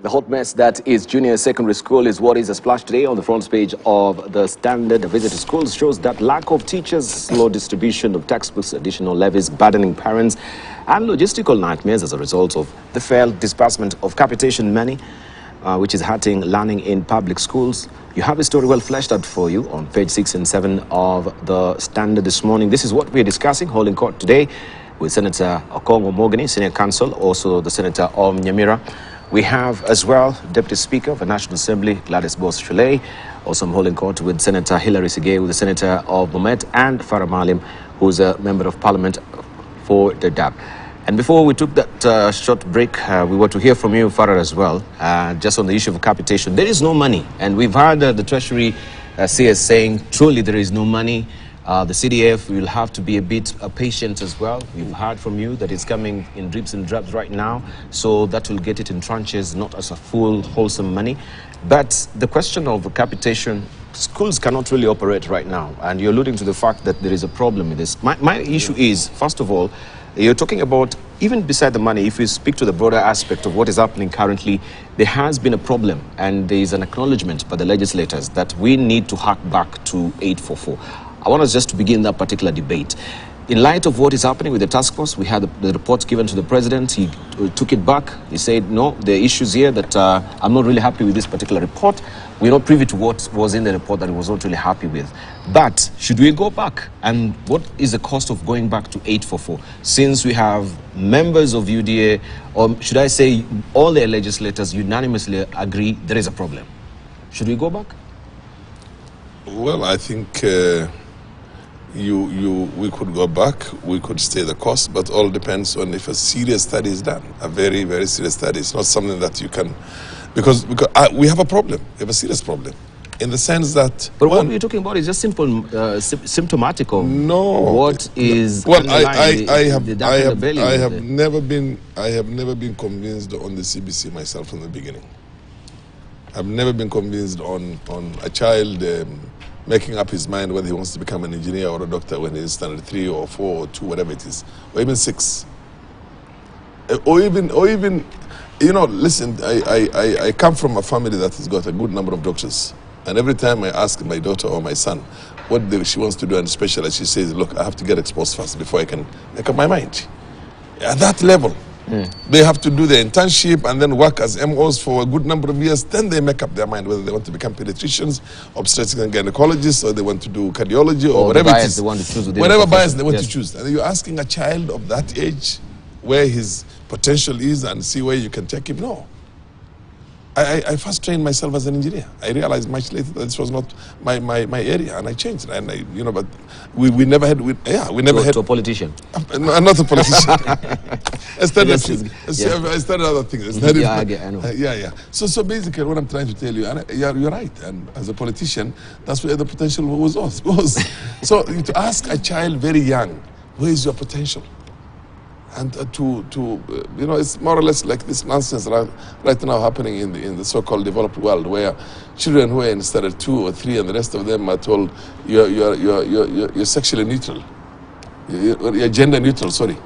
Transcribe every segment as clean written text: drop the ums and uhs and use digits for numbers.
The hot mess that is junior secondary school is what is a splash today on the front page of the Standard. A visit to schools shows that lack of teachers, slow distribution of textbooks, additional levies burdening parents, and logistical nightmares as a result of the failed disbursement of capitation money, which is hurting learning in public schools. You have a story well fleshed out for you on page 6 and 7 of the Standard this morning. This is what we're discussing, holding court today with Senator Okongo Mogani, Senior Counsel, also the Senator of Nyamira. We have as well Deputy Speaker of the National Assembly, Gladys Boss-Shulei, also holding court with Senator Hilary Sigei, the Senator of Bomet, and Farah Malim, who's a Member of Parliament for the DAB. And before we took that short break, we were to hear from you, Farah, as well, just on the issue of capitation. There is no money, and we've heard the Treasury CS saying, truly there is no money. The CDF will have to be a bit patient as well. We've heard from you that it's coming in drips and drabs right now, so that will get it in tranches, not as a full, wholesome money. But the question of capitation, schools cannot really operate right now, and you're alluding to the fact that there is a problem with this. My issue is, first of all, you're talking about, even beside the money, if you speak to the broader aspect of what is happening currently, there has been a problem, and there is an acknowledgement by the legislators that we need to hark back to 844. I want us just to begin that particular debate. In light of what is happening with the task force, we had the reports given to the president. He took it back. He said, no, there are issues here that I'm not really happy with this particular report. We're not privy to what was in the report that he was not really happy with. But should we go back? And what is the cost of going back to 844? Since we have members of UDA, or should I say all their legislators unanimously agree there is a problem. Should we go back? Well, I think we could go back, we could stay the cost, but all depends on if a serious study is done, a very, very serious study. It's not something that you can, because we have a problem, we have a serious problem, in the sense that... But what we're talking about is just simple, symptomatic of what is... Well, I have never been convinced on the CBC myself from the beginning. I've never been convinced on a child making up his mind whether he wants to become an engineer or a doctor when he's standard 3 or 4 or 2, whatever it is, or even 6. Or even, you know, listen, I come from a family that has got a good number of doctors. And every time I ask my daughter or my son what she wants to do, and especially she says, look, I have to get exposed first before I can make up my mind. At that level, they have to do their internship and then work as MOs for a good number of years. Then they make up their mind whether they want to become pediatricians, obstetrics and gynecologists, or they want to do cardiology, or whatever it is. They want to choose whatever bias they want to choose. And you're asking a child of that age where his potential is and see where you can take him. No. I first trained myself as an engineer. I realized much later that this was not my area, and I changed. And you know, but we never had. We never had to a politician. No, I'm not a politician. I started other things. I know. Yeah. So basically, what I'm trying to tell you, and you're right. And as a politician, that's where the potential was. So to ask a child very young, where is your potential? And you know, it's more or less like this nonsense right now happening in the so-called developed world, where children who are in standard 2 or 3 and the rest of them are told you're sexually neutral, you're gender neutral. Sorry,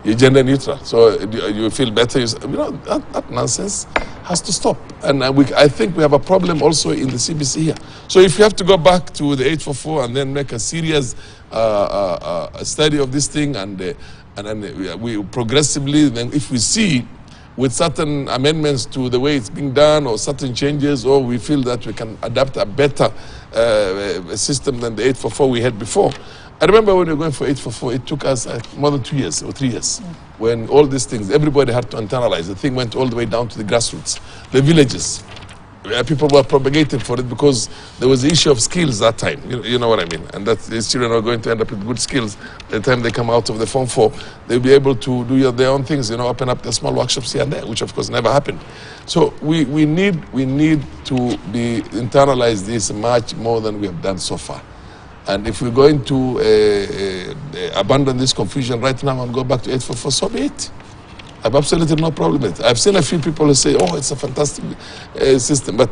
you're gender neutral. So you feel better. You know, that nonsense has to stop. And I think we have a problem also in the CBC here. So if you have to go back to the 844 and then make a serious study of this thing, and then we progressively, then if we see with certain amendments to the way it's being done, or certain changes, or we feel that we can adapt a better system than the 844 we had before. I remember when we were going for 844, it took us more than 2 years or 3 years. When all these things, everybody had to internalize. The thing went all the way down to the grassroots, the villages. People were propagating for it because there was the issue of skills that time. You know what I mean? And that these children are going to end up with good skills. By the time they come out of the Form 4, they'll be able to do their own things, you know, open up the small workshops here and there, which of course never happened. So we need to be internalize this much more than we have done so far. And if we're going to abandon this confusion right now and go back to 844, so be it. I have absolutely no problem with it. I've seen a few people who say, oh, it's a fantastic system, but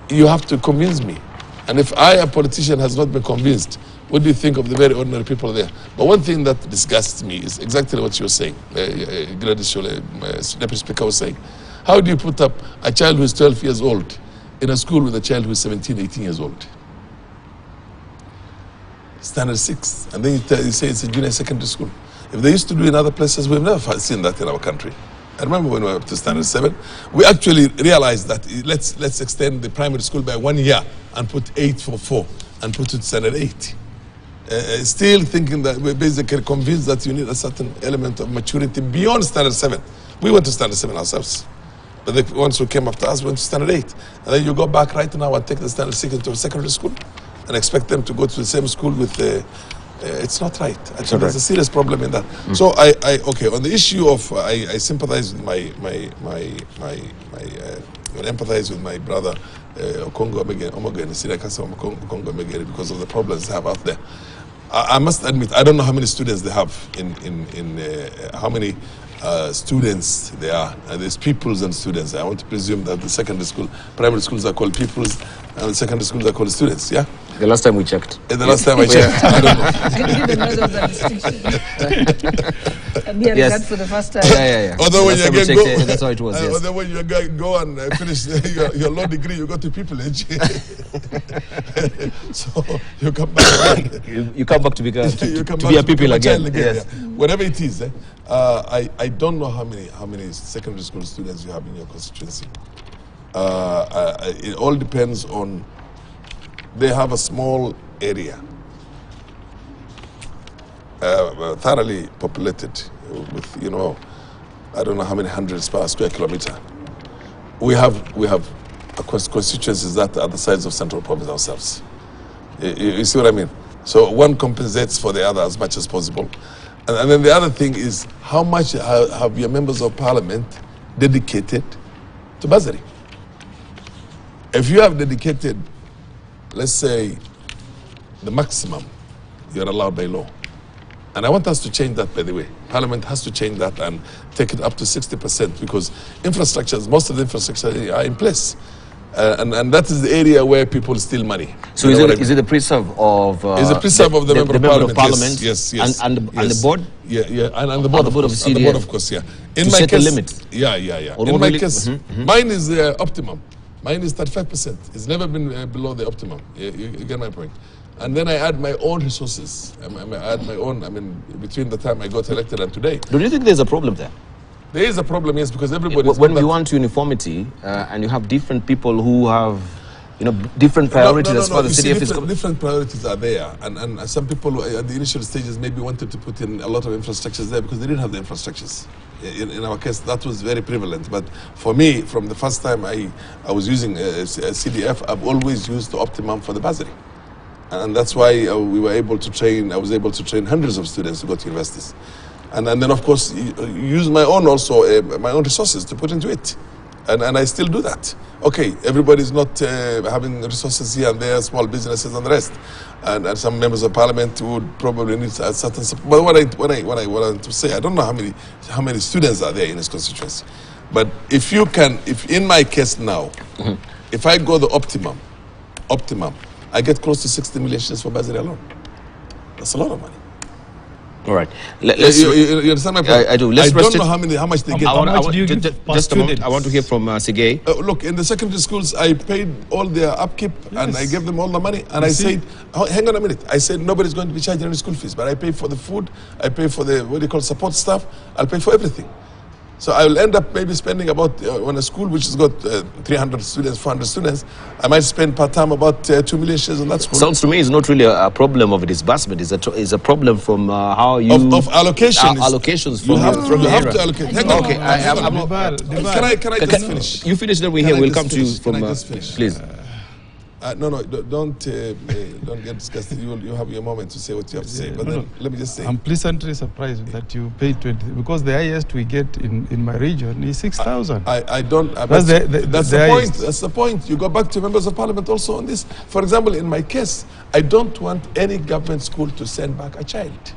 you have to convince me. And if I, a politician, has not been convinced, what do you think of the very ordinary people there? But one thing that disgusts me is exactly what you're saying, Gladys Shulei, Deputy Speaker, was saying. How do you put up a child who is 12 years old in a school with a child who is 17, 18 years old? Standard 6, and then you say it's a junior secondary school. If they used to do in other places, we've never seen that in our country. I remember when we were up to standard 7, we actually realized that let's extend the primary school by 1 year and put 8 for 4 and put it to standard 8. Still thinking that we're basically convinced that you need a certain element of maturity beyond standard 7. We went to standard 7 ourselves. But the ones who came after us went to standard 8. And then you go back right now and take the standard 6 into a secondary school and expect them to go to the same school with it's not right. Actually, there's a serious problem in that. So okay, on the issue of I sympathize with I empathize with my brother Congo because of the problems they have out there. I must admit, I don't know how many students they have how many students there are. There's pupils and students. I want to presume that the secondary school, primary schools are called pupils, and the secondary schools are called students. Yeah. The last time we checked. The last time I checked, I don't know. Yes. For the first time. Yeah. Although when you again go, that's how it was. Yes. Although when you go and finish your law degree, you go to pupillage. So you come back. You come back to be a pupil again. Yes. Whatever it is, I don't know how many secondary school students you have in your constituency. It all depends on. They have a small area, thoroughly populated with, I don't know how many hundreds per square kilometer. We have constituencies that are the size of Central Province ourselves. You see what I mean? So one compensates for the other as much as possible. And then the other thing is, how much have your members of parliament dedicated to bursary? If you have dedicated, let's say, the maximum you're allowed by law. And I want us to change that, by the way. Parliament has to change that and take it up to 60% because infrastructures, most of the infrastructure are in place. And that is the area where people steal money. So is it the preserve of... It's the preserve of the member of parliament. Yes. And the board? Yeah. And the board, the board of CDF. And the board, of course, yeah. In my case, limit. Yeah. In my case, mine is optimum. Mine is 35%. It's never been below the optimum. You get my point. And then I add my own resources. I add my own, between the time I got elected and today. Do you think there's a problem there? There is a problem, yes, because everybody... When you want uniformity and you have different people who have, different priorities as far as the CDF is concerned. Different priorities are there. And some people at the initial stages maybe wanted to put in a lot of infrastructures there because they didn't have the infrastructures. In our case, that was very prevalent. But for me, from the first time I was using CDF, I've always used the optimum for the bursary. And that's why we were able to train, I was able to train hundreds of students to go to universities. And then, of course, use my own my own resources to put into it. And I still do that. Okay, everybody's not having resources here and there, small businesses and the rest. And some members of parliament would probably need a certain support. But what I want to say, I don't know how many students are there in this constituency. But if in my case now, if I go the optimum, I get close to 60 million shillings for bursary alone. That's a lot of money. All right. You understand my point? I do. I don't know how much they get. I want to hear from Sigay. Look, in the secondary schools, I paid all their upkeep and I gave them all the money. And I said, hang on a minute. I said, nobody's going to be charging any school fees, but I pay for the food, I pay for the, support staff, I'll pay for everything. So I will end up maybe spending about, on a school which has got 300 students, 400 students, I might spend per term about 2 million shares on that school. Sounds to me it's not really a problem of disbursement. It's a problem from how you... Of allocations. Allocations from you have to allocate. Hang on. Okay, Can I just finish? You finish, then we'll come to you from... please. No, don't get disgusted. You have your moment to say what you have to say. But let me just say. I'm pleasantly surprised that you paid 20, because the highest we get in my region is 6,000. I don't. That's the point. That's the point. You go back to members of parliament also on this. For example, in my case, I don't want any government school to send back a child.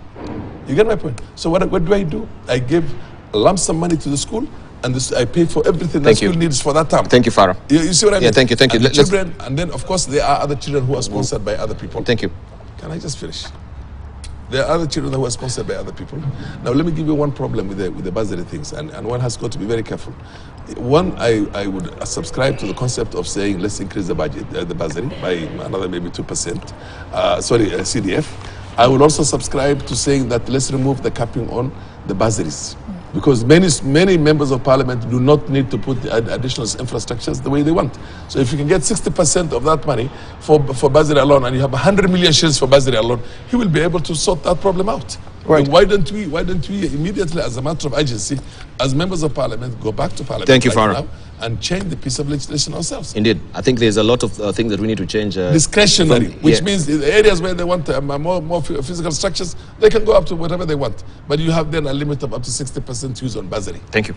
You get my point? So what do? I give a lump sum money to the school, and I pay for everything the school needs for that term. Thank you, Farah. You see what I mean? Yeah, thank you. And the children, and then of course there are other children who are sponsored by other people. Thank you. Can I just finish? There are other children who are sponsored by other people. Now, let me give you one problem with the bursary things, and one has got to be very careful. One, I would subscribe to the concept of saying let's increase the budget, the bursary by another maybe 2%. CDF. I would also subscribe to saying that let's remove the capping on the bursaries. Because many members of parliament do not need to put the additional infrastructures the way they want. So if you can get 60% of that money for bursary alone, and you have 100 million shillings for bursary alone, he will be able to sort that problem out. Right. Why don't we immediately, as a matter of urgency, as members of parliament, go back to parliament? Thank you, Farah. Now and change the piece of legislation ourselves. Indeed. I think there's a lot of things that we need to change. Discretionary, which means in the areas where they want more physical structures, they can go up to whatever they want. But you have then a limit of up to 60% use on bursary. Thank you.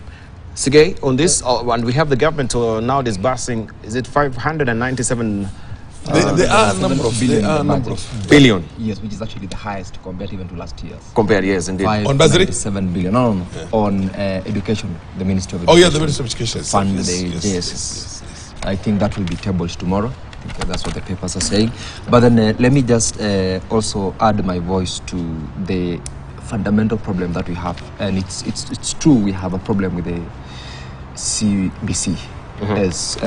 Sige, on this, and we have the government now disbursing, is it 597 there are a number of billion. Yes, which is actually the highest compared even to last year's. Compared, yes, indeed. On bursary? 7 billion. No, on education, the Ministry of Education. Oh yeah, the Ministry of Education. Fund the JSS. I think that will be tabled tomorrow. Because that's what the papers are saying. But then let me just also add my voice to the fundamental problem that we have. And it's true we have a problem with the CBC. As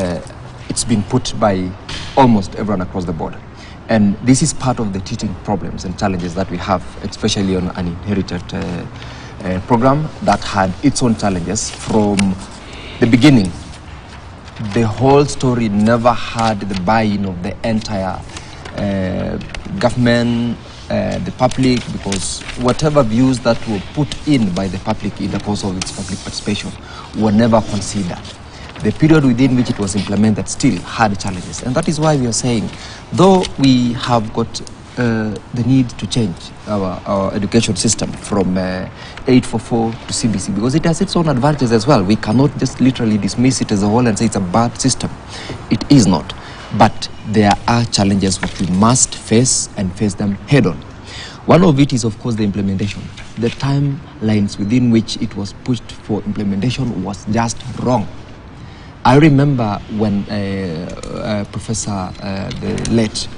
it's been put by almost everyone across the board. And this is part of the teaching problems and challenges that we have, especially on an inherited program that had its own challenges from the beginning. The whole story never had the buy-in of the entire government, the public, because whatever views that were put in by the public in the course of its public participation were never considered. The period within which it was implemented still had challenges. And that is why we are saying, though we have got the need to change our education system from 844 to CBC, because it has its own advantages as well. We cannot just literally dismiss it as a whole and say it's a bad system. It is not. But there are challenges which we must face and face them head on. One of it is, of course, the implementation. The timelines within which it was pushed for implementation was just wrong. I remember when Professor, the late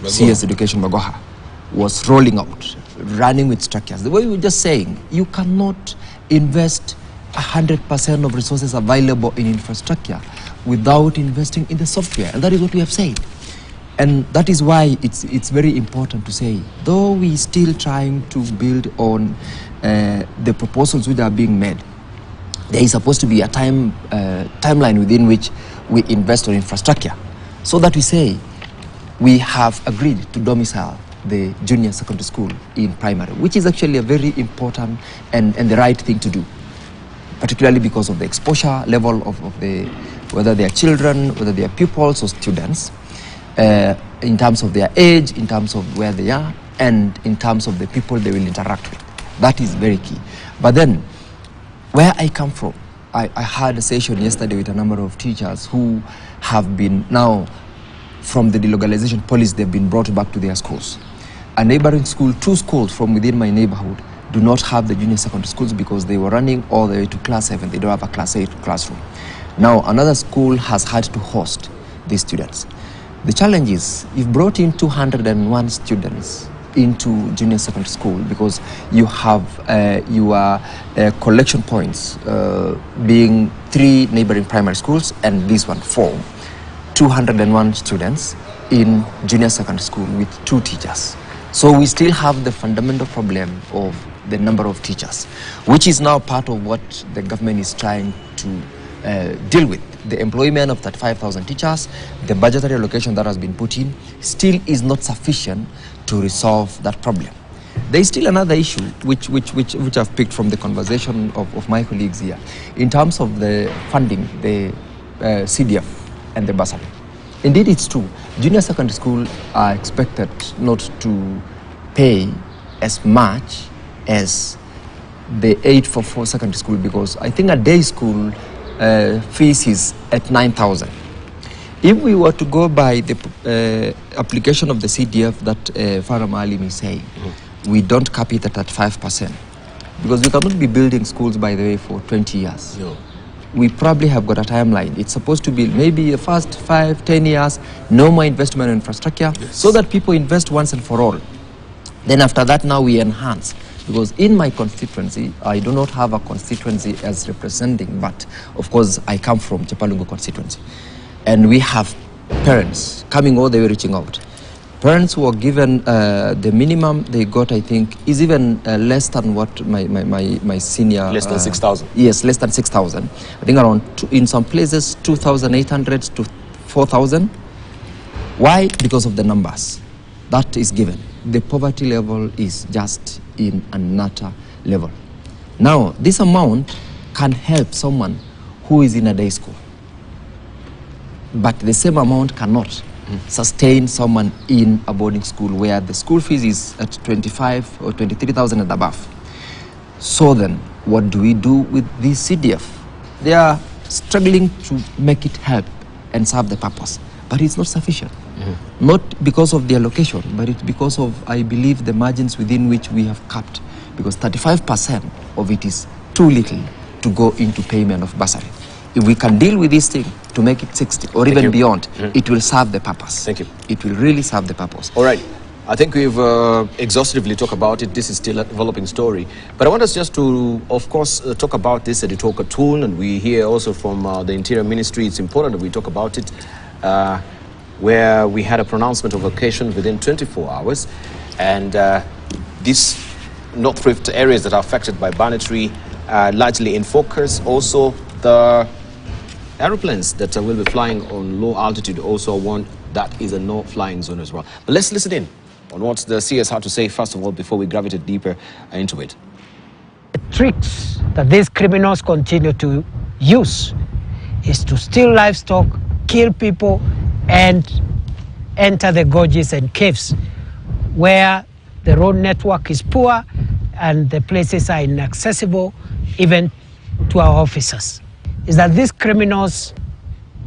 CS Education Magoha was rolling out, running with structures. The way we were just saying, you cannot invest 100% of resources available in infrastructure without investing in the software. And that is what we have said. And that is why it's very important to say, though we still trying to build on the proposals which are being made, there is supposed to be a timeline within which we invest on infrastructure. So that we say we have agreed to domicile the junior secondary school in primary, which is actually a very important and the right thing to do, particularly because of the exposure level of whether they are children, whether they are pupils or students, in terms of their age, in terms of where they are, and in terms of the people they will interact with. That is very key. But then, where I come from, I had a session yesterday with a number of teachers who have been now, from the delocalization policy, they've been brought back to their schools. A neighboring school, 2 schools from within my neighborhood do not have the junior secondary schools because they were running all the way to class 7. They don't have a class 8 classroom. Now, another school has had to host these students. The challenge is, you've brought in 201 students into junior secondary school because you have your collection points being 3 neighboring primary schools and this one 4. 201 students in junior secondary school with 2 teachers. So we still have the fundamental problem of the number of teachers, which is now part of what the government is trying to deal with. The employment of 35,000 teachers, the budgetary allocation that has been put in, still is not sufficient to resolve that problem. There is still another issue which I've picked from the conversation of my colleagues here, in terms of the funding, the CDF and the bursary. Indeed, it's true. Junior secondary school are expected not to pay as much as the 844 secondary school, because I think a day school fees is at 9,000. If we were to go by the application of the CDF that Farah Maalim is saying, we don't cap it at 5%. Because we cannot be building schools, by the way, for 20 years. No. We probably have got a timeline. It's supposed to be maybe the first 5-10 years, no more investment in infrastructure, so that people invest once and for all. Then after that, now we enhance. Because in my constituency, I do not have a constituency as representing, but of course, I come from Chepalungu constituency. And we have parents coming all the way reaching out. Parents who are given the minimum they got, I think, is even less than what my senior... Less than 6,000? Yes, less than 6,000. I think around, in some places, 2,800 to 4,000. Why? Because of the numbers. That is given. The poverty level is just in another level. Now, this amount can help someone who is in a day school. But the same amount cannot sustain someone in a boarding school where the school fees is at 25 or 23,000 and above. So then, what do we do with this CDF? They are struggling to make it help and serve the purpose, but it's not sufficient. Not because of the allocation, but it's because of, I believe, the margins within which we have capped, because 35% of it is too little to go into payment of bursary. If we can deal with this thing to make it 60 or even beyond, it will serve the purpose. Thank you. It will really serve the purpose. All right. I think we've exhaustively talked about it. This is still a developing story. But I want us just to, of course, talk about this at the Talk Cartoon, and we hear also from the Interior Ministry. It's important that we talk about it, where we had a pronouncement of vacation within 24 hours. And these North Rift areas that are affected by banditry are largely in focus. Also, the aeroplanes that will be flying on low altitude also one that is a no-flying zone as well. But let's listen in on what the CS had to say first of all before we gravitate deeper into it. The tricks that these criminals continue to use is to steal livestock, kill people, and enter the gorges and caves where the road network is poor and the places are inaccessible even to our officers. Is that these criminals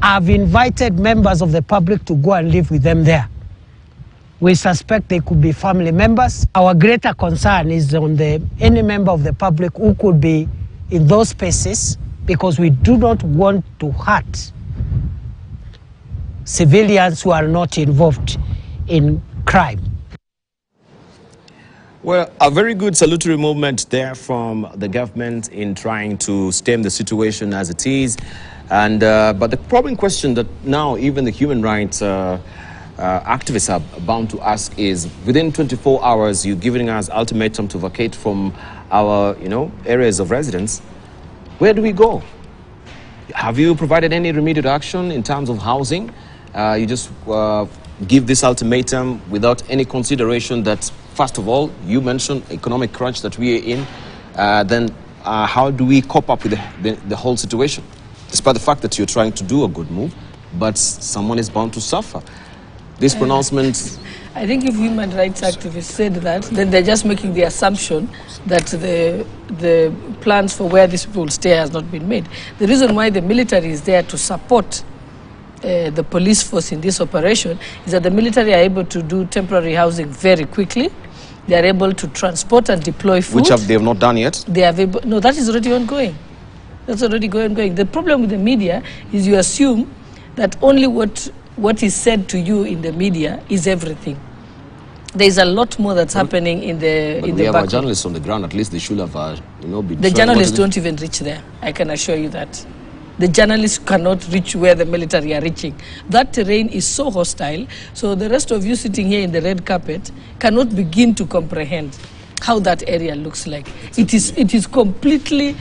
have invited members of the public to go and live with them there. We suspect they could be family members. Our greater concern is on any member of the public who could be in those spaces, because we do not want to hurt civilians who are not involved in crime. Well, a very good salutary movement there from the government in trying to stem the situation as it is. And but the problem question that now even the human rights activists are bound to ask is, within 24 hours, you're giving us ultimatum to vacate from our, areas of residence. Where do we go? Have you provided any remedial action in terms of housing? You just give this ultimatum without any consideration that, first of all, you mentioned economic crunch that we are in. Then how do we cope up with the whole situation? Despite the fact that you're trying to do a good move, but someone is bound to suffer. This pronouncement... I think if human rights activists said that, then they're just making the assumption that the plans for where these people will stay has not been made. The reason why the military is there to support the police force in this operation is that the military are able to do temporary housing very quickly. They are able to transport and deploy food. Which they have not done yet? They have no, that is already ongoing. That's already ongoing. The problem with the media is you assume that only what is said to you in the media is everything. There is a lot more that's happening in the background. We have journalists on the ground. At least they should have, been. The journalists don't even reach there. I can assure you that. The journalists cannot reach where the military are reaching. That terrain is so hostile, so the rest of you sitting here in the red carpet cannot begin to comprehend how that area looks like. It is completely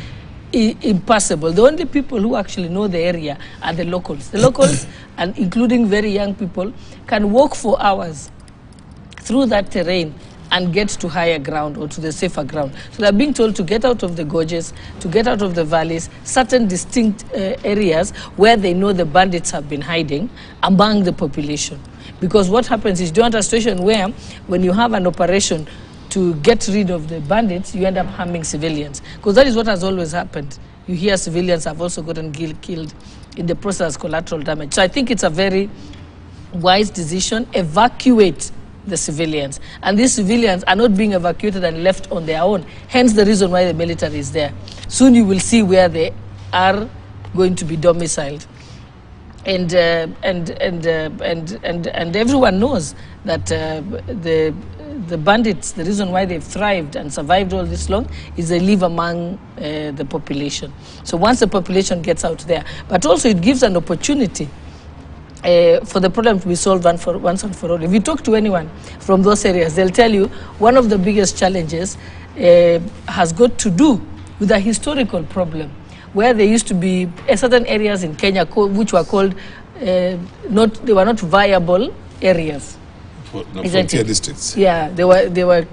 impossible. The only people who actually know the area are the locals. The locals, and including very young people, can walk for hours through that terrain and get to higher ground or to the safer ground. So they're being told to get out of the gorges, to get out of the valleys, certain distinct areas where they know the bandits have been hiding among the population. Because what happens is, you want a situation where when you have an operation to get rid of the bandits, you end up harming civilians. Because that is what has always happened. You hear civilians have also gotten killed in the process as collateral damage. So I think it's a very wise decision. Evacuate the civilians. And these civilians are not being evacuated and left on their own. Hence the reason why the military is there. Soon you will see where they are going to be domiciled. And everyone knows that the the bandits, the reason why they've thrived and survived all this long is they live among the population. So once the population gets out there, but also it gives an opportunity for the problem to be solved once and for all. If you talk to anyone from those areas, they'll tell you one of the biggest challenges has got to do with a historical problem, where there used to be certain areas in Kenya which were called they were not viable areas. Frontier districts. Yeah, they were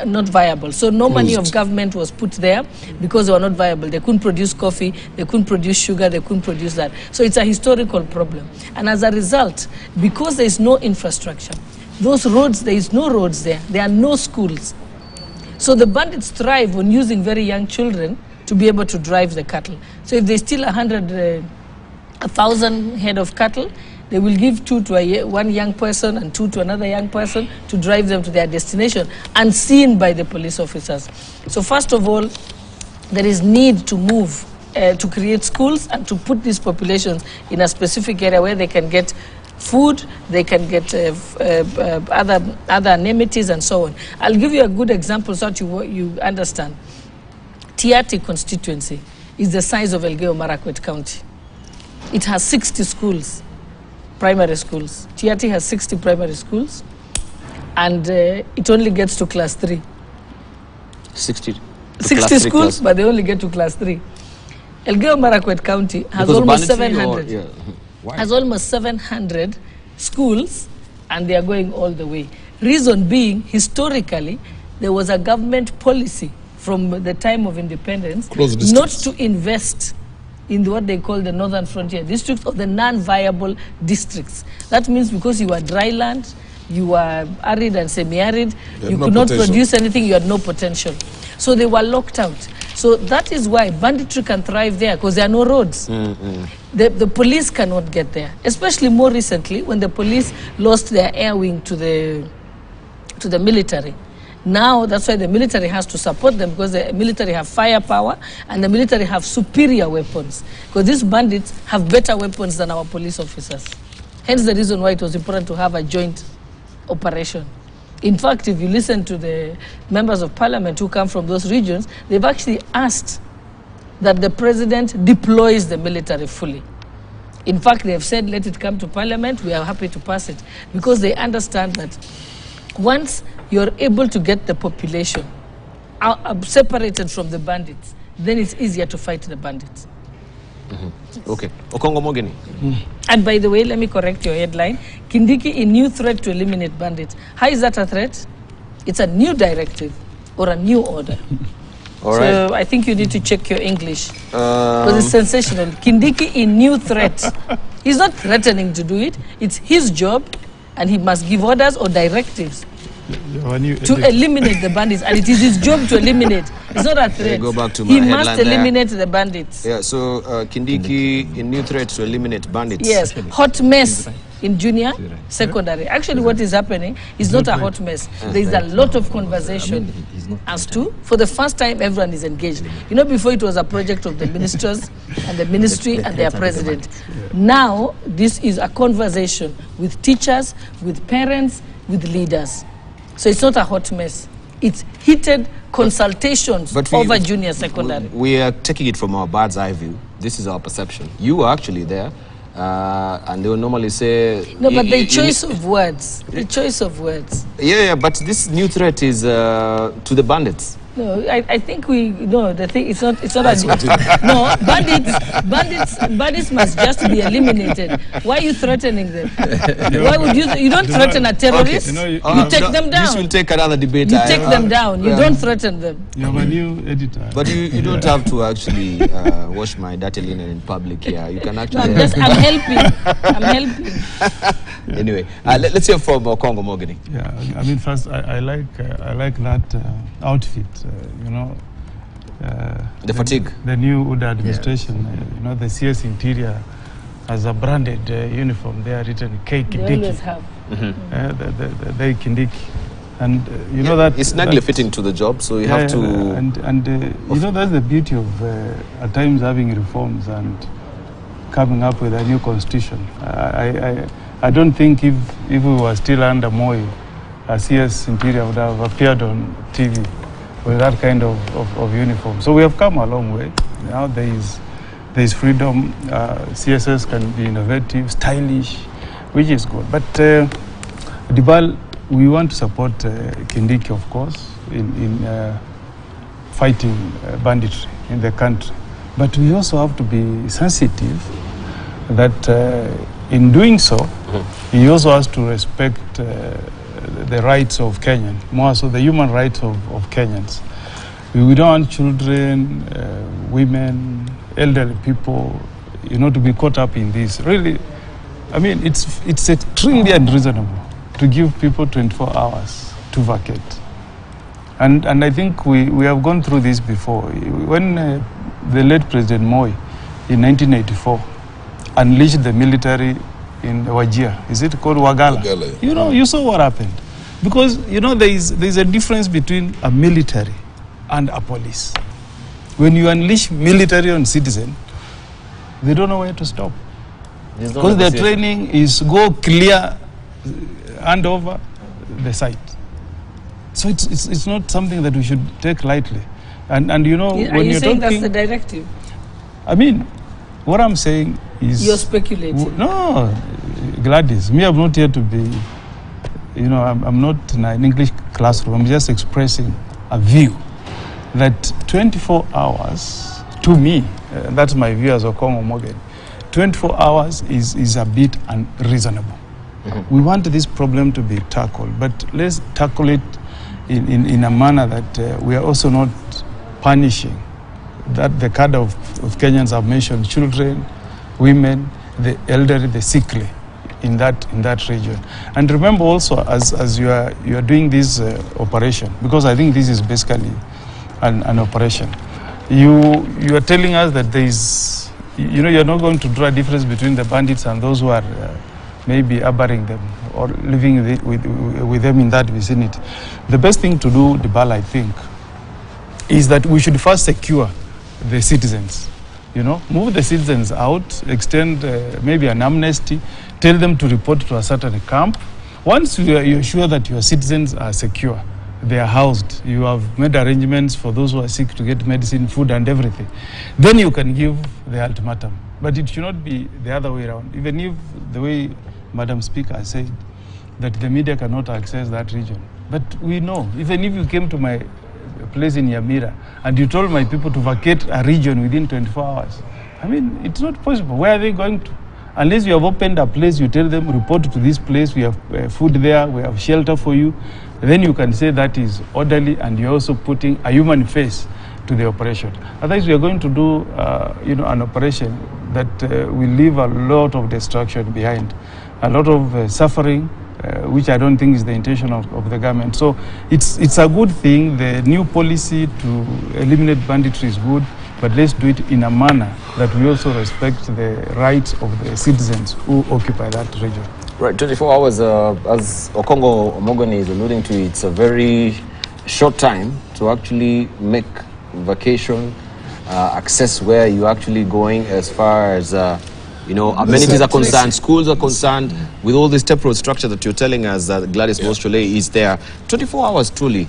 not viable. So no money of government was put there because they were not viable. They couldn't produce coffee, they couldn't produce sugar, they couldn't produce that. So it's a historical problem. And as a result, because there is no infrastructure, those roads, there is no roads there. There are no schools. So the bandits thrive on using very young children to be able to drive the cattle. So if they steal 1,000 head of cattle, they will give 2 to one young person and 2 to another young person to drive them to their destination, unseen by the police officers. So first of all, there is need to move to create schools and to put these populations in a specific area where they can get food, they can get other amenities and so on. I'll give you a good example so that you understand. Tiaty constituency is the size of Elgeyo Marakwet County. It has 60 schools. Primary schools. Tiaty has 60 primary schools, and it only gets to class 3. 60 schools, but they only get to class 3. Elgeyo Marakwet County has almost 700. Has almost 700 schools, and they are going all the way. Reason being, historically, there was a government policy from the time of independence not to invest in what they call the northern frontier districts or the non-viable districts. That means because you are dry land, you are arid and semi-arid, you could not produce anything, you had no potential. So they were locked out. So that is why banditry can thrive there, because there are no roads. The police cannot get there, especially more recently when the police lost their air wing to the military. Now, that's why the military has to support them, because the military have firepower and the military have superior weapons. Because these bandits have better weapons than our police officers. Hence the reason why it was important to have a joint operation. In fact, if you listen to the members of parliament who come from those regions, they've actually asked that the president deploys the military fully. In fact, they have said, let it come to parliament, we are happy to pass it, because they understand that once you're able to get the population separated from the bandits, then it's easier to fight the bandits. Okay. Okongo Mogeni. And by the way, let me correct your headline. Kindiki, a new threat to eliminate bandits. How is that a threat? It's a new directive or a new order. All right. So I think you need to check your English. Because it's sensational. Kindiki, a new threat. He's not threatening to do it. It's his job, and he must give orders or directives to eliminate the bandits, and it is his job to eliminate. It's not a threat. Go back to my he must eliminate the bandits. Yeah, so Kindiki, a new threat to eliminate bandits. Yes, hot mess in junior, secondary. Actually, what is happening is not a hot mess. There is a lot of conversation as to, for the first time, everyone is engaged. You know, before it was a project of the ministers and the ministry and their president. Now, this is a conversation with teachers, with parents, with leaders. So it's not a hot mess. It's heated consultations over junior secondary. We are taking it from our bird's eye view. This is our perception. You were actually there, and they will normally say... No, but the choice of words. The choice of words. Yeah, but this new threat is to the bandits. No, I think the thing, it's not no, bandits must just be eliminated. Why are you threatening them? Why would you don't threaten a terrorist, you take them down. This will take another debate. You take them down, you don't threaten them. You have a new editor. But you don't have to actually wash my dirty linen in public here. You can actually... No, I'm helping. Anyway, let's hear from Congo Mogeni. Yeah, I mean, first, I like that outfit. You know, the fatigue. The new UDA administration, you know, the CS Interior has a branded uniform there written K Kindiki. They always have. The Kindiki. And you know that... It's snugly fitting to the job, so you have to... And you know, that's the beauty of at times having reforms and coming up with a new constitution. I don't think if we were still under Moi, CS Interior would have appeared on TV with that kind of uniform. So we have come a long way. Now there is freedom. CSS can be innovative, stylish, which is good. But Dibal, we want to support Kindiki, of course, in fighting banditry in the country. But we also have to be sensitive that in doing so, he also has to respect the rights of Kenyans, more so the human rights of Kenyans. We don't want children, women, elderly people, to be caught up in this. Really, I mean, it's extremely unreasonable to give people 24 hours to vacate. And I think we have gone through this before. When the late President Moi, in 1984, unleashed the military in Wajir, is it called Wagala? Wagala. You saw what happened. Because, there is a difference between a military and a police. When you unleash military on citizen, they don't know where to stop. Because their training is go clear, hand over the site. So it's not something that we should take lightly. And when you're saying talking, that's the directive? I mean, what I'm saying is... You're speculating. No, Gladys, me, I'm not here to be... I'm not in an English classroom. I'm just expressing a view that 24 hours, to me, that's my view as Okongo Morgan, 24 hours is a bit unreasonable. We want this problem to be tackled, but let's tackle it in a manner that we are also not punishing that the cadre of Kenyans have mentioned, children, women, the elderly, the sickly in that region. And remember also, as you are doing this operation, because I think this is basically an operation, you are telling us that there is, you're not going to draw a difference between the bandits and those who are maybe harboring them or living with them in that vicinity. The best thing to do, Dibala, I think, is that we should first secure the citizens. Move the citizens out, extend maybe an amnesty, tell them to report to a certain camp. Once you're sure that your citizens are secure, they are housed, you have made arrangements for those who are sick to get medicine, food and everything, then you can give the ultimatum. But it should not be the other way around. Even if the way Madam Speaker said that the media cannot access that region. But we know, even if you came to my place in Yamira and you told my people to vacate a region within 24 hours, I mean, it's not possible. Where are they going to? Unless you have opened a place, you tell them, report to this place, we have food there, we have shelter for you, then you can say that is orderly and you're also putting a human face to the operation. Otherwise, we are going to do an operation that will leave a lot of destruction behind, a lot of suffering, which I don't think is the intention of the government. So it's a good thing. The new policy to eliminate banditry is good, but let's do it in a manner that we also respect the rights of the citizens who occupy that region. Right, 24 hours, as Okongo Omogoni is alluding to, it's a very short time to actually make vacation, access where you're actually going as far as, amenities are concerned, schools are concerned, with all this temporal structure that you're telling us that Gladys Mostrole is there. 24 hours truly,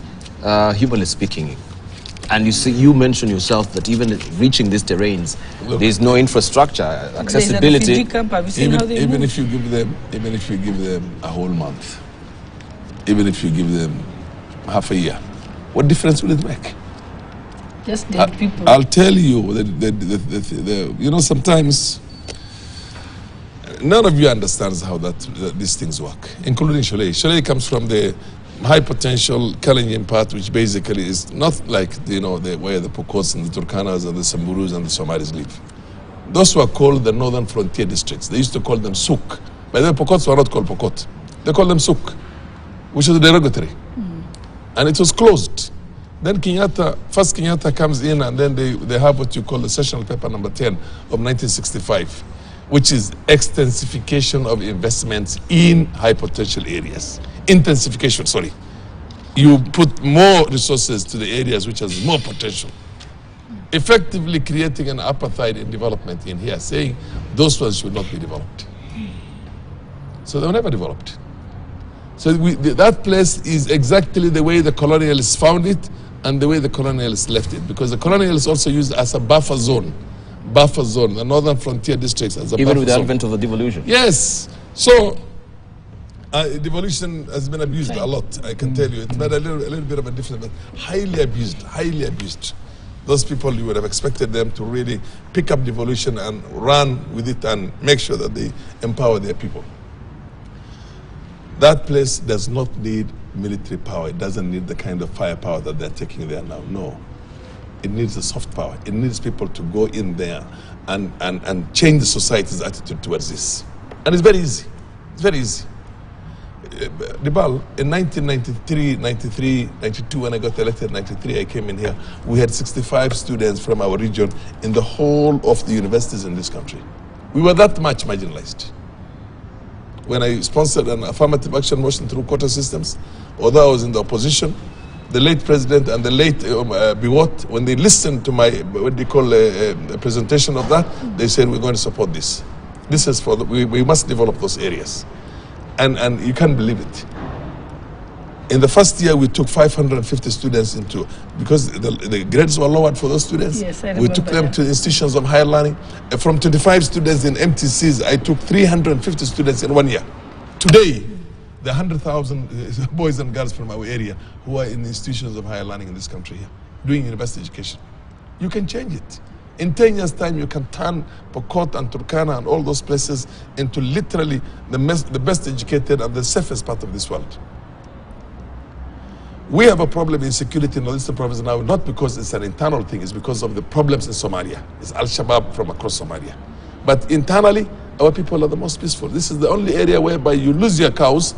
humanly speaking. And you mentioned yourself that even reaching these terrains, there's no infrastructure, accessibility. There's a refugee camp. Have you seen how they even move? if you give them a whole month, even if you give them half a year, what difference will it make? Just dead people. I'll tell you that sometimes none of you understands how these things work, including Shole. Shole comes from the high potential Kalenjin part, which basically is not like where the Pokots and the Turkanas and the Samburus and the Somalis live. Those were called the northern frontier districts. They used to call them Suk. By the way, Pokots were not called Pokot. They called them Suk, which is derogatory. And it was closed. Then Kenyatta comes in, and then they have what you call the sessional paper number 10 of 1965, which is extensification of investments in high potential areas. Intensification, sorry. You put more resources to the areas which has more potential. Effectively creating an apartheid in development in here, saying those ones should not be developed. So they were never developed. So that place is exactly the way the colonialists found it and the way the colonialists left it, because the colonialists also used it as a buffer zone, the northern frontier districts as a Even buffer with the zone. advent of the devolution. Yes. So devolution has been abused a lot, I can tell you. It's made a little bit of a difference, but highly abused, highly abused. Those people, you would have expected them to really pick up devolution and run with it and make sure that they empower their people. That place does not need military power. It doesn't need the kind of firepower that they're taking there now. No. It needs a soft power. It needs people to go in there and change the society's attitude towards this. And it's very easy. It's very easy. Dibal, in 1993, 93, 92, when I got elected, 93, I came in here, we had 65 students from our region in the whole of the universities in this country. We were that much marginalized. When I sponsored an affirmative action motion through quota systems, although I was in the opposition, the late president and the late Biwot, when they listened to my, what they call a presentation of that, they said, we're going to support this. This is for, we must develop those areas. And you can't believe it. In the first year, we took 550 students into, because the grades were lowered for those students. Yes, I we took them to institutions of higher learning. From 25 students in MTCs, I took 350 students in 1 year. Today, there are 100,000 boys and girls from our area who are in institutions of higher learning in this country here, doing university education. You can change it. In 10 years' time, you can turn Pokot and Turkana and all those places into literally the best educated and the safest part of this world. We have a problem in security in the Eastern Province now, not because it's an internal thing, it's because of the problems in Somalia. It's Al-Shabaab from across Somalia. But internally, our people are the most peaceful. This is the only area whereby you lose your cows,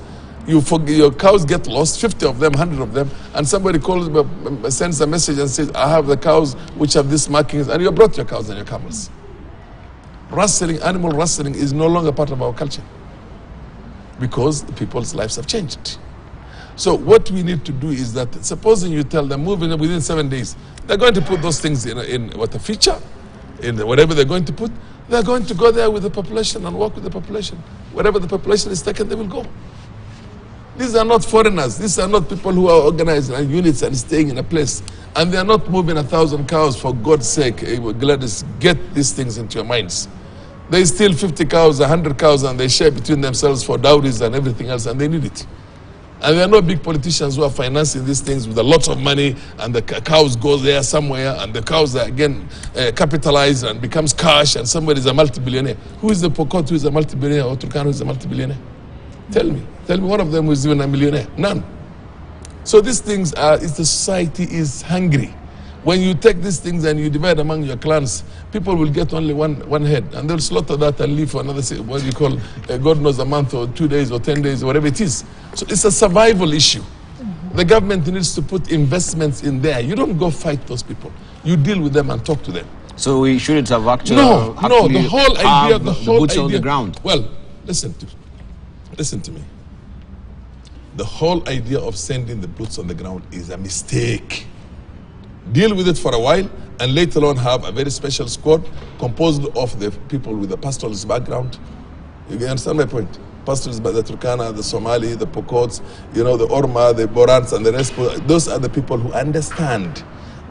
your cows get lost, 50 of them, 100 of them, and somebody calls, sends a message and says, I have the cows which have these markings, and you brought your cows and your camels. Rustling, animal rustling is no longer part of our culture because the people's lives have changed. So what we need to do is that, supposing you tell them, moving within 7 days, they're going to put those things in what a feature, in whatever they're going to put, they're going to go there with the population and work with the population. Wherever the population is taken, they will go. These are not foreigners. These are not people who are organized in units and staying in a place. And they are not moving 1,000 cows, for God's sake. Gladys, get these things into your minds. They steal 50 cows, 100 cows, and they share between themselves for dowries and everything else, and they need it. And there are no big politicians who are financing these things with a lot of money, and the cows go there somewhere, and the cows are again capitalized and becomes cash, and somebody is a multi-billionaire. Who is the Pokot who is a multi-billionaire, or Turkana who is a multi-billionaire? Tell me one of them who is even a millionaire. None. So these things are, the society is hungry. When you take these things and you divide among your clans, people will get only one head, and they'll slaughter that and leave for another, what you call, God knows, a month or 2 days or 10 days or whatever it is. So it's a survival issue. The government needs to put investments in there. You don't go fight those people. You deal with them and talk to them. So we shouldn't have actually No, the whole idea, the whole boots idea. on the ground. Well, listen to me. The whole idea of sending the boots on the ground is a mistake. Deal with it for a while, and later on have a very special squad composed of the people with the pastoralist background. You understand my point? Pastoralists, the Turkana, the Somali, the Pokots, the Orma, the Borats, and the rest. Those are the people who understand.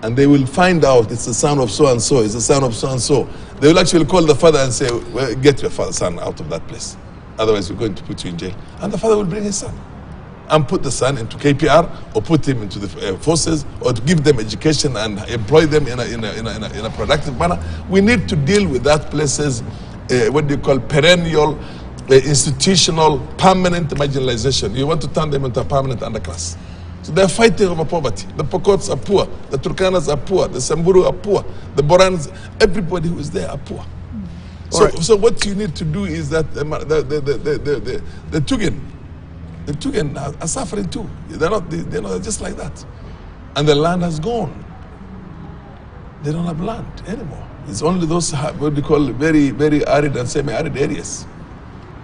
And they will find out it's the son of so-and-so, it's the son of so-and-so. They will actually call the father and say, well, get your son out of that place. Otherwise, we're going to put you in jail. And the father will bring his son and put the son into KPR, or put him into the forces, or to give them education and employ them in a productive manner. We need to deal with that place's, what do you call, perennial, institutional, permanent marginalization. You want to turn them into a permanent underclass. So they're fighting over poverty. The Pokots are poor, the Turkanas are poor, the Samburu are poor, the Borans, everybody who is there are poor. So what you need to do is that the Tugen are suffering too. They're not just like that. And the land has gone. They don't have land anymore. It's only those, what we call, very, very arid and semi-arid areas.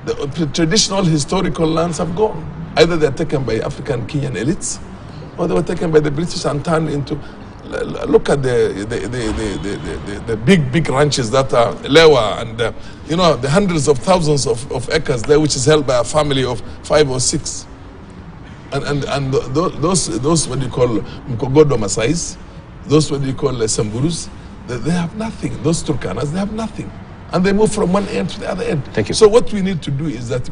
The traditional historical lands have gone. Either they're taken by African Kenyan elites, or they were taken by the British and turned into, look at the big ranches that are Lewa, and the hundreds of thousands of acres there, which is held by a family of 5 or 6. And those what you call Mkogodo Masais, those what you call Samburus, they have nothing. Those Turkanas, they have nothing. And they move from one end to the other end. Thank you. So what we need to do is that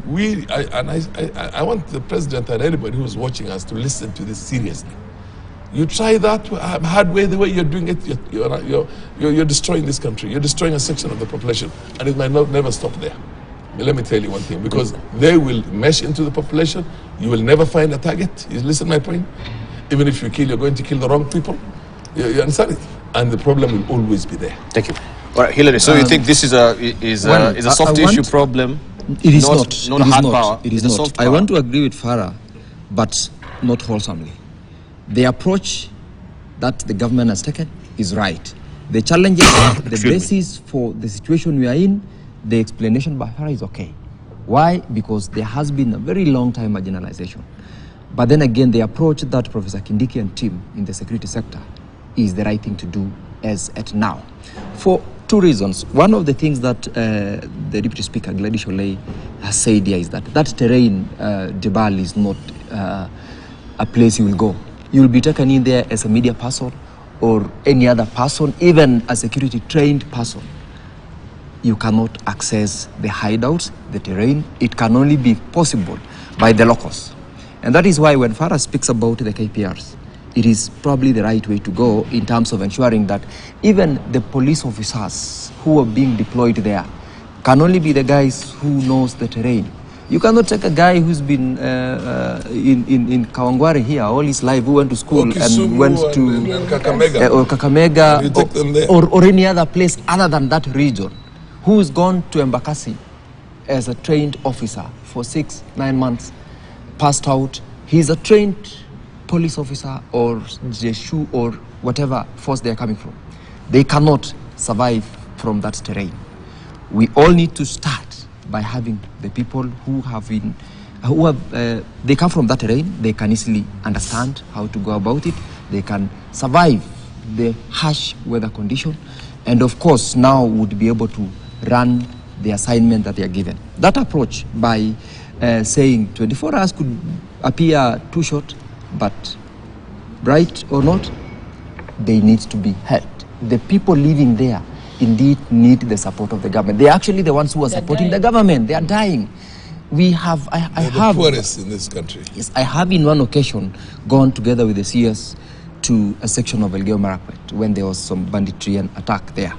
I want the president and anybody who's watching us to listen to this seriously. You try that hard way, the way you're doing it, you're destroying this country. You're destroying a section of the population, and it might never stop there. Let me tell you one thing, because they will mesh into the population. You will never find a target. You listen to my point? Even if you kill, you're going to kill the wrong people. You understand it? And the problem will always be there. Thank you. All right, Hillary, so you think this is a soft issue problem? It is not. Not hard power. It is not. I want to agree with Farah, but not wholesomely. The approach that the government has taken is right. The challenges, the basis for the situation we are in, the explanation by Farah is okay. Why? Because there has been a very long time marginalization. But then again, the approach that Professor Kindiki and team in the security sector is the right thing to do as at now. For two reasons. One of the things that the Deputy Speaker, Gladys Olay, has said here is that terrain, Jebal, is not a place you will go. You will be taken in there as a media person or any other person, even a security trained person. You cannot access the hideouts, the terrain. It can only be possible by the locals. And that is why when Farah speaks about the KPRs, it is probably the right way to go in terms of ensuring that even the police officers who are being deployed there can only be the guys who knows the terrain. You cannot take a guy who's been in Kawangware here all his life, who went to school and went to Kakamega or any other place other than that region, who's gone to Embakasi as a trained officer for 6-9 months, passed out. He's a trained police officer or JSU or whatever force they're coming from. They cannot survive from that terrain. We all need to start by having the people who have been, they come from that terrain, they can easily understand how to go about it, they can survive the harsh weather condition, and of course now would be able to run the assignment that they are given. That approach by saying 24 hours could appear too short, but right or not, they need to be helped. The people living there indeed need the support of the government. They're actually the ones who are supporting the government. They are dying. We have, I have the poorest in this country. Yes, I have in one occasion gone together with the CS to a section of Elgeyo Marakwet when there was some banditry and attack there.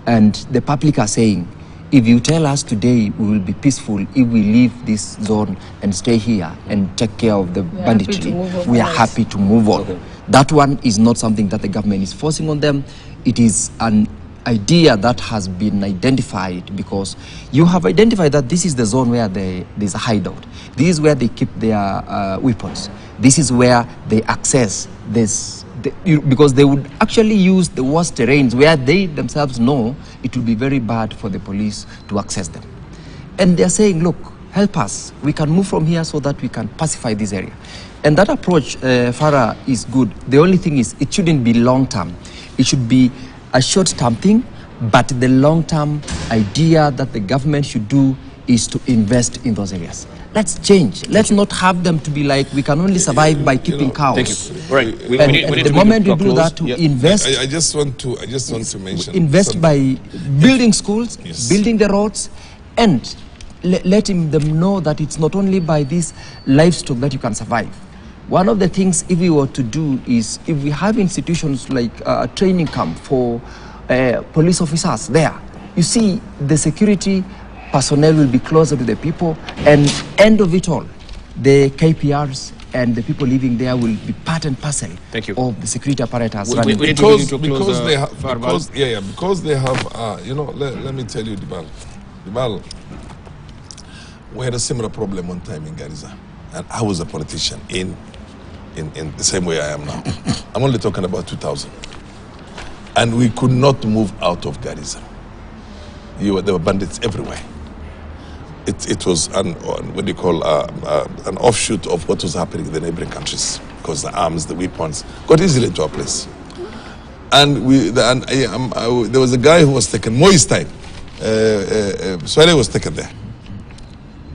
And the public are saying, if you tell us today we will be peaceful if we leave this zone and stay here and take care of the banditry, we are happy to move on. Okay. That one is not something that the government is forcing on them. It is an idea that has been identified because you have identified that this is the zone where there's a hideout. This is where they keep their weapons. This is where they access this, because they would actually use the worst terrains where they themselves know it will be very bad for the police to access them. And they're saying, look, help us. We can move from here so that we can pacify this area. And that approach, Farah, is good. The only thing is it shouldn't be long-term. It should be a short-term thing, but the long-term idea that the government should do is to invest in those areas. Let's change. Let's not have them to be like, we can only survive by keeping cows. Thank you. Right. The moment you do that, to invest. I just want to mention. Invest by building schools, building the roads, and letting them know that it's not only by this livestock that you can survive. One of the things if we were to do is, if we have institutions like a training camp for police officers there, you see the security personnel will be closer to the people, and end of it all, the KPRs and the people living there will be part and parcel of the security apparatus. Because they have, you know, let me tell you, Dibal, we had a similar problem one time in Garissa, and I was a politician in the same way I am now. I'm only talking about 2000. And we could not move out of Garissa. There were bandits everywhere. It was an offshoot of what was happening in the neighboring countries, because the arms, the weapons got easily into our place. And there was a guy who was taken, Moi's time. Swale was taken there.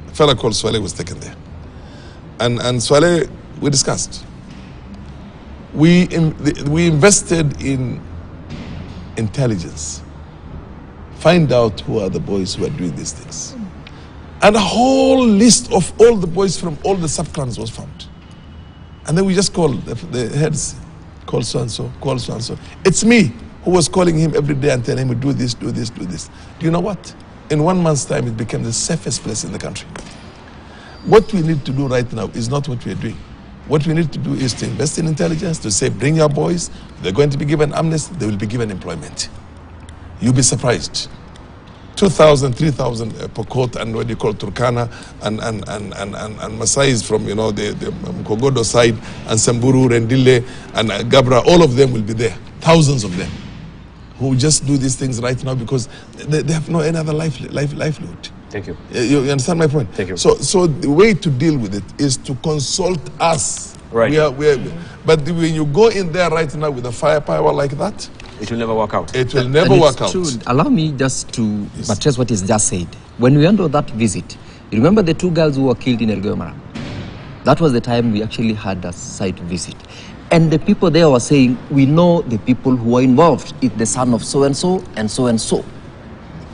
A fella called Swale was taken there. And Swale we discussed. We invested in intelligence. Find out who are the boys who are doing these things. And a whole list of all the boys from all the sub-clans was found. And then we just called the heads, call so-and-so, call so-and-so. It's me who was calling him every day and telling him, do this, do this, do this. Do you know what? In 1 month's time, it became the safest place in the country. What we need to do right now is not what we are doing. What we need to do is to invest in intelligence, to say, bring your boys, they're going to be given amnesty, they will be given employment. You'll be surprised. 2,000, 3,000 Pokot and what you call Turkana and Masais from, you know, the Kogodo side, and Samburu, Rendile, and Gabra, all of them will be there. Thousands of them who just do these things right now because they have no any other livelihood. Thank you. You understand my point? Thank you. So the way to deal with it is to consult us. Right. But when you go in there right now with a firepower like that, it will never work out. It will never work out. True. Allow me just to buttress what is just said. When we went on that visit, you remember the 2 girls who were killed in Elgeyo-Marakwet? That was the time we actually had a site visit. And the people there were saying, we know the people who are involved. It's the son of so-and-so and so-and-so.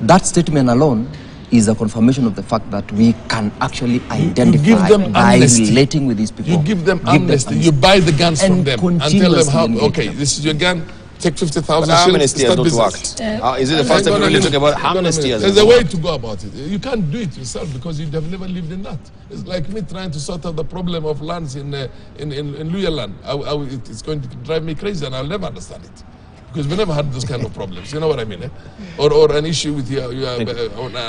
That statement alone is a confirmation of the fact that we can actually identify by relating with these people. You give them amnesty. You buy the guns from them and tell them how, okay, this is your gun, take 50,000 shillings. Amnesty has not worked. Is it the first time we're really talking about amnesty? There's a way to go about it. You can't do it yourself because you have never lived in that. It's like me trying to sort out the problem of lands in Luya land. It's going to drive me crazy and I'll never understand it. Because we never had those kind of problems, you know what I mean? Or an issue with your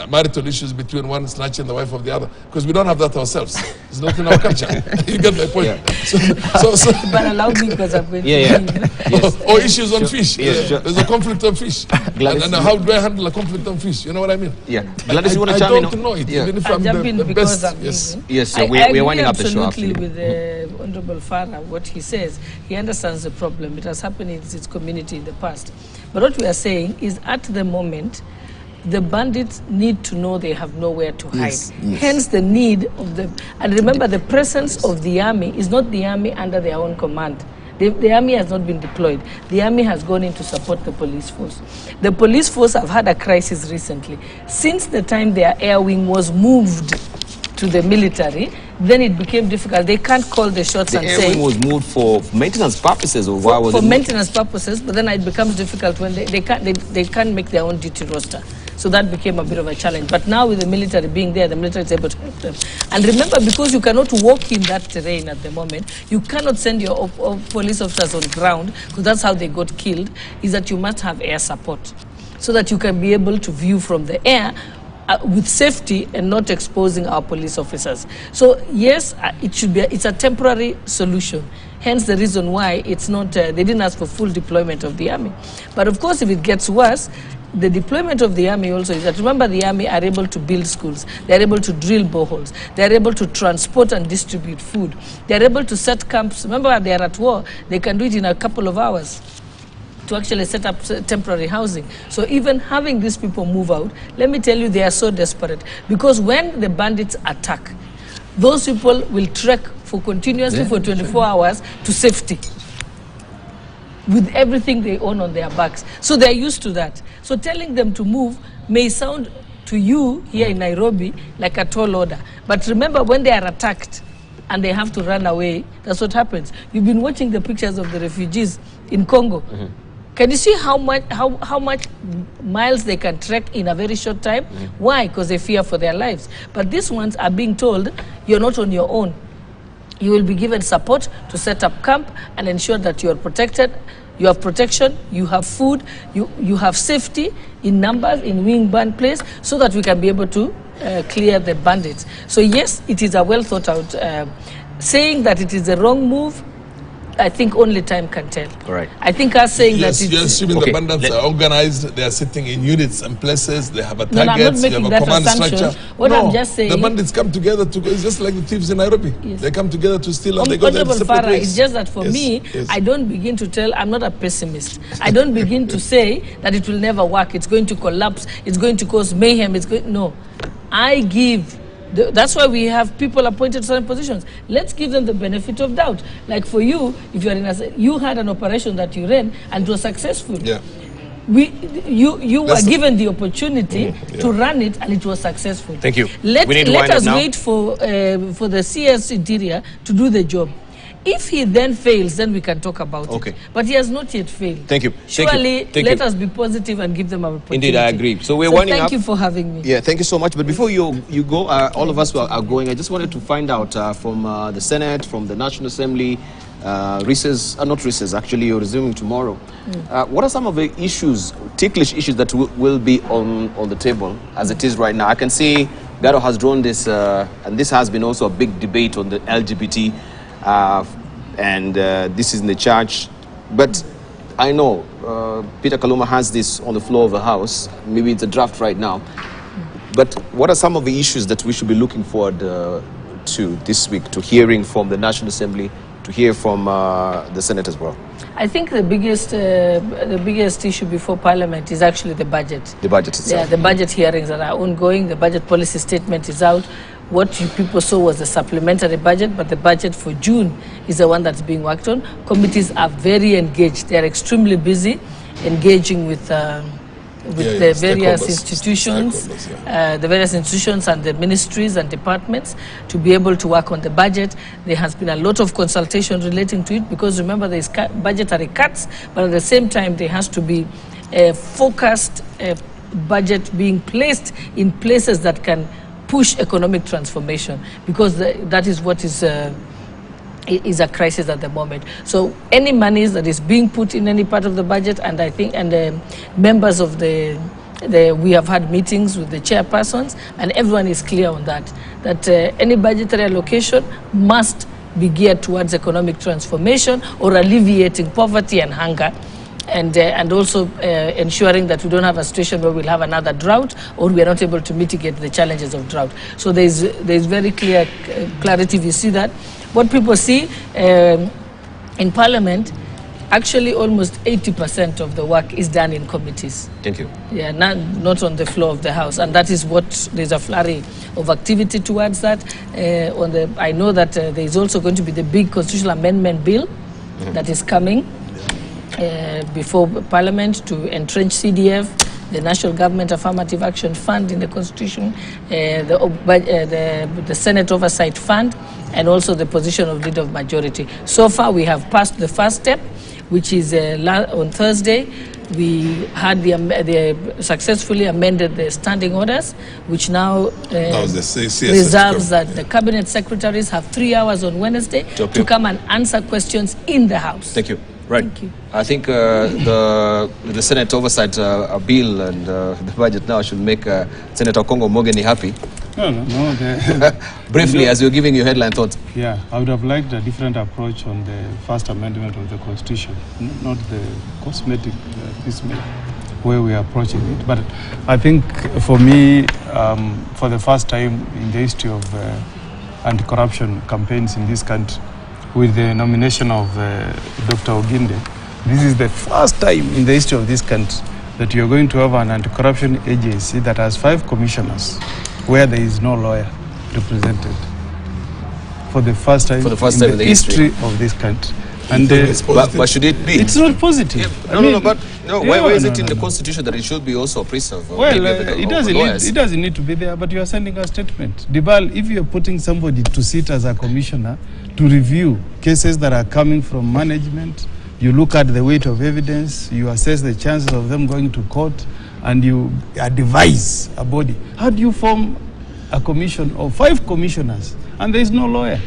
marital issues between one snatch and the wife of the other. Because we don't have that ourselves. It's not in our culture. You get my point? Yeah. But allow me because I'm going to Yes. Or issues on fish. Yes, sure. There's a conflict on fish. And how do I handle a conflict on fish? You know what I mean? Yeah. Gladys, you want to I chime in? don't know it, even if I'll I'm jump in the because best. I'm Yes. Yes, we're winding up the show. Absolutely with the Honorable Farah, what he says. He understands the problem. It has happened in its community in the past. But what we are saying is at the moment, the bandits need to know they have nowhere to hide. Yes. Hence the need of the... And remember, the presence of the army is not the army under their own command. The army has not been deployed. The army has gone in to support the police force. The police force have had a crisis recently. Since the time their air wing was moved to the military, then it became difficult. They can't call the shots and say... The air wing was moved for maintenance purposes, or why was it? For maintenance purposes, but then it becomes difficult when they can't make their own duty roster. So that became a bit of a challenge. But now with the military being there, the military is able to help them. And remember, because you cannot walk in that terrain at the moment, you cannot send your police officers on ground, because that's how they got killed, is that you must have air support, so that you can be able to view from the air with safety and not exposing our police officers. So yes, it's a temporary solution. Hence the reason why it's not, they didn't ask for full deployment of the army. But of course, if it gets worse, the deployment of the army also is that, remember, the army are able to build schools, they're able to drill boreholes, they're able to transport and distribute food, they're able to set camps. Remember, they are at war, they can do it in a couple of hours to actually set up temporary housing. So even having these people move out, let me tell you, they are so desperate. Because when the bandits attack, those people will trek for continuously for 24 hours to safety, with everything they own on their backs. So they're used to that. So telling them to move may sound to you here in Nairobi like a tall order. But remember, when they are attacked and they have to run away, that's what happens. You've been watching the pictures of the refugees in Congo. Can you see how much miles they can trek in a very short time? Why? Because they fear for their lives. But these ones are being told, you're not on your own. You will be given support to set up camp and ensure that you are protected. You have protection, you have food, you have safety in numbers, in wing-band place, so that we can be able to clear the bandits. So yes, it is a well thought out. Saying that it is the wrong move, I think only time can tell. Right. I think us saying yes, that it's... you're assuming the bandits are organized, they are sitting in units and places, they have a target, No, I'm not making you have a that command assumption. structure. What I'm just saying... The bandits come together, it's just like the thieves in Nairobi. Yes. They come together to steal and they go their Honorable separate Farah, ways. it's just that for me, I don't begin to tell, I'm not a pessimist. I don't begin to say that it will never work, it's going to collapse, it's going to cause mayhem, no. I give That's why we have people appointed to certain positions. Let's give them the benefit of doubt. Like for you, if you had an operation that you ran and it was successful. Yeah. You were given the opportunity to run it, and it was successful. Thank you. Let us wait for the CS Interior to do the job. If he then fails, then we can talk about it. But he has not yet failed. Thank you. Surely, let us be positive and give them an opportunity. Indeed, I agree. So we're winding up. Thank you for having me. Yeah, thank you so much. But before you go, all of us who are going, I just wanted to find out from the Senate, from the National Assembly, not recess, actually, you're resuming tomorrow. What are some of the issues, ticklish issues that will be on the table as it is right now? I can see Garo has drawn this, and this has been also a big debate on the LGBT, and this is in the church. But I know Peter Kaluma has this on the floor of the House. Maybe it's a draft right now. But what are some of the issues that we should be looking forward to this week, to hearing from the National Assembly, to hear from the Senate as well? I think the biggest issue before Parliament is actually the budget. The budget itself. Yeah, the budget hearings that are ongoing. The budget policy statement is out. What you people saw was the supplementary budget, but the budget for June is the one that's being worked on. Committees are very engaged. They are extremely busy engaging with the various institutions, the various institutions and the ministries and departments to be able to work on the budget. There has been a lot of consultation relating to it, because remember there is budgetary cuts, but at the same time there has to be a focused budget being placed in places that can push economic transformation, because that is what is a crisis at the moment. So any monies that is being put in any part of the budget, and I think, and members of we have had meetings with the chairpersons, and everyone is clear on that any budgetary allocation must be geared towards economic transformation or alleviating poverty and hunger, and also ensuring that we don't have a situation where we'll have another drought, or we are not able to mitigate the challenges of drought. So there's very clear clarity. If you see that, what people see in Parliament, actually almost 80% of the work is done in committees. Thank you. Yeah, not on the floor of the House, and that is what there's a flurry of activity towards that. I know that there is also going to be the big constitutional amendment bill that is coming before Parliament to entrench CDF, the National Government Affirmative Action Fund in the Constitution, the Senate Oversight Fund, and also the position of leader of majority. So far, we have passed the first step, which is on Thursday. We had successfully amended the standing orders, which now reserves that the cabinet secretaries have 3 hours on Wednesday to come and answer questions in the House. Thank you. Right. Thank you. I think the Senate Oversight bill and the budget now should make Senator Kongo Mogeni happy. No. Briefly, as you're giving your headline thoughts. Yeah, I would have liked a different approach on the first amendment of the Constitution, not the cosmetic piecemeal way we are approaching it. But I think for me, for the first time in the history of anti-corruption campaigns in this country, with the nomination of Dr. Oginde, this is the first time in the history of this country that you're going to have an anti-corruption agency that has 5 commissioners where there is no lawyer represented. For the first time, in the history of this country. And but should it be? It's not positive. Yeah. Why is it in the Constitution that it should be also a priest of it doesn't need to be there, but you are sending a statement. Dibal, if you are putting somebody to sit as a commissioner to review cases that are coming from management, you look at the weight of evidence, you assess the chances of them going to court, and you advise a body. How do you form a commission of 5 commissioners and there is no lawyer?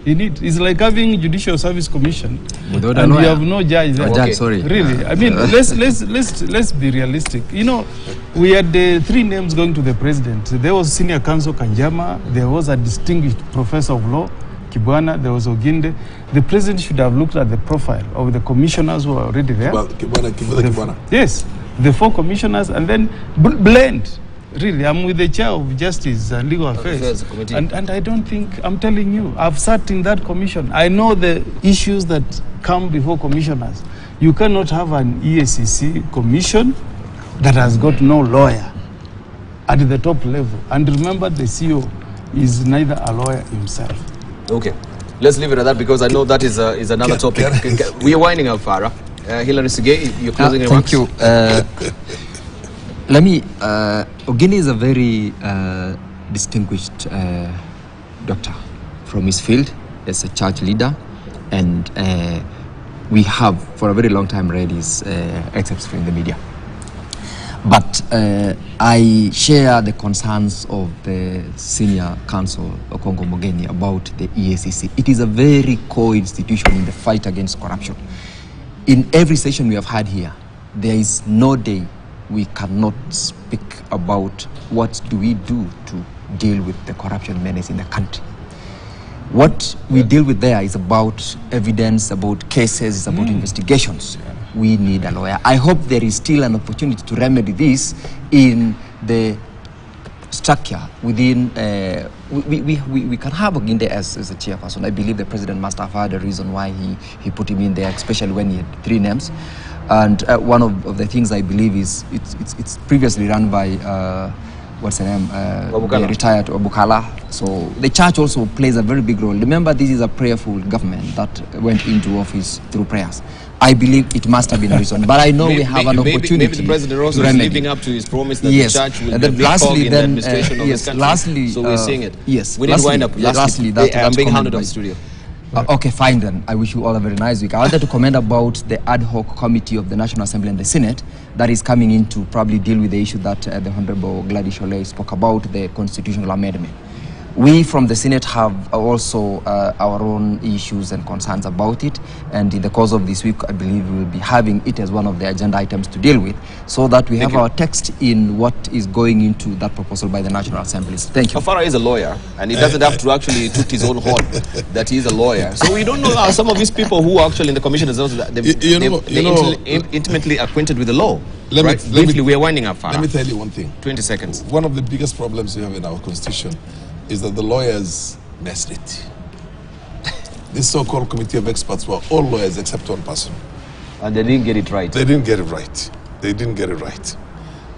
It's like having Judicial Service Commission without and you have no judge there. Judge, sorry. Really, I mean, let's be realistic. You know, we had 3 names going to the president. There was Senior Counsel Kanjama, there was a distinguished professor of law, Kibwana, there was Oginde. The president should have looked at the profile of the commissioners who are already there. Kibwana. Yes, the 4 commissioners, and then blend. Really, I'm with the chair of Justice and Legal Affairs. And I don't think, I'm telling you, I've sat in that commission. I know the issues that come before commissioners. You cannot have an EACC commission that has got no lawyer at the top level. And remember the CEO is neither a lawyer himself. Okay. Let's leave it at that because I know that is another topic. We are winding up, Farah. Hilary Sigay, your closing remarks. Thank you. Let me, Ogini is a very distinguished doctor from his field as a church leader, and we have for a very long time read his excerpts from the media. But I share the concerns of the senior counsel, Okongo Mogeni, about the EACC. It is a very core institution in the fight against corruption. In every session we have had here, there is no day we cannot speak about what do we do to deal with the corruption menace in the country. What we deal with there is about evidence, about cases, about investigations. We need a lawyer. I hope there is still an opportunity to remedy this in the structure within. We can have Oginde as a chairperson. I believe the president must have had a reason why he put him in there, especially when he had 3 names. And one of the things I believe is it's previously run by what's her name? The retired Obukala. So the church also plays a very big role. Remember, this is a prayerful government that went into office through prayers. I believe it must have been a reason, but I know we have an opportunity. Maybe the president also is living up to his promise that the church will be lastly, in the administration of this country. Lastly, so we're seeing it. Yes. We need to wind up. Lastly, I'm being hounded on the studio. Okay, fine then. I wish you all a very nice week. I wanted to comment about the ad hoc committee of the National Assembly and the Senate that is coming in to probably deal with the issue that the Honorable Gladys Sholay spoke about, the constitutional amendment. We from the Senate have also our own issues and concerns about it, and in the course of this week, I believe we will be having it as one of the agenda items to deal with, so that we have our text in what is going into that proposal by the National Assemblies. Thank you. Afara is a lawyer, and he doesn't have to actually toot his own horn that he is a lawyer. So we don't know how some of these people who are actually in the commission are intimately acquainted with the law. Briefly, we are winding up, Farah. Let me tell you one thing. 20 seconds. One of the biggest problems we have in our constitution is that the lawyers messed it. This so-called committee of experts were all lawyers except one person. And they didn't get it right. They didn't get it right. They didn't get it right.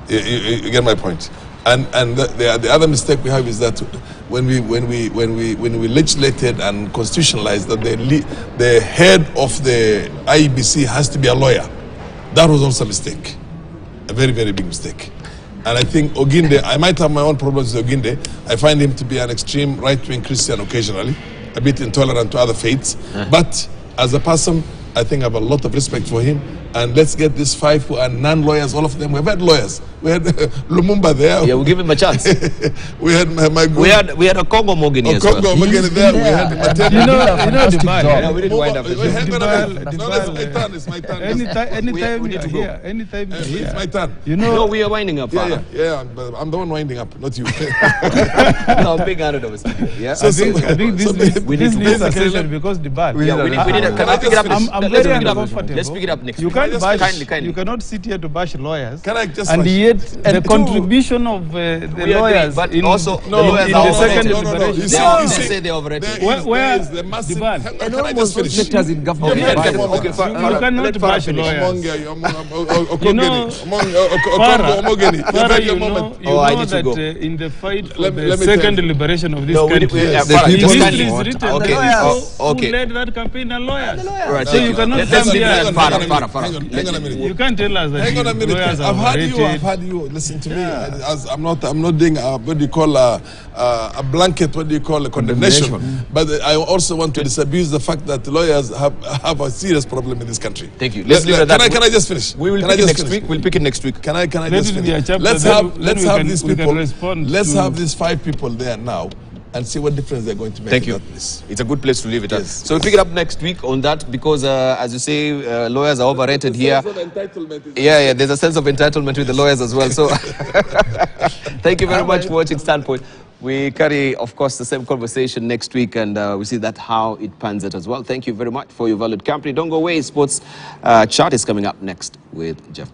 You get my point. And the other mistake we have is that when we legislated and constitutionalized that the head of the IEBC has to be a lawyer, that was also a mistake, a very, very big mistake. And I think Oginde, I might have my own problems with Oginde. I find him to be an extreme right-wing Christian occasionally, a bit intolerant to other faiths. But as a person, I think I have a lot of respect for him. And let's get these 5 who are non-lawyers, all of them. We've had lawyers. We had Lumumba there. Yeah, we'll give him a chance. we had we had a Congo Mogeni as well. Congo Mogeni there. We had Matete. You know the bar. Yeah, we didn't wind up. It's my turn. Anytime you're here. Anytime you're here. It's my turn. You know, no, we are winding up. Yeah, I'm the one winding up, not you. No, I'm being honored of us. Yeah. I think this needs a session because the bar. Yeah, we need. Can I pick it up? I'm very uncomfortable. Let's pick it up next. You can't bash. Kindly. You cannot sit here to bash lawyers. Can I just? And yet the contribution of the lawyers, but in also in the second deliberation. They say they overrated. Where is the massive? And almost all sectors in government. You cannot bash lawyers. You know that in the fight for the second deliberation of this country, history is written. Who led that campaign are lawyers. So you cannot come here. You can't tell us that lawyers are overrated. I've heard you. Listen to me. As I'm not doing what do you call a blanket, what do you call a condemnation. But I also want to disabuse the fact that lawyers have a serious problem in this country. Thank you. Let's leave it at that. Can I just finish? We will pick it next week. We'll pick it next week. Can I just finish? Let's have these people. Let's have these 5 people there now and see what difference they're going to make. Thank you. It's a good place to leave it at. So we'll pick it up next week on that because, as you say, lawyers are overrated here. Yeah, there's a sense of entitlement with the lawyers as well. So thank you very much for watching Standpoint. We carry, of course, the same conversation next week, and we see that how it pans out as well. Thank you very much for your valued company. Don't go away. Sports Chat is coming up next with Jeff Monk.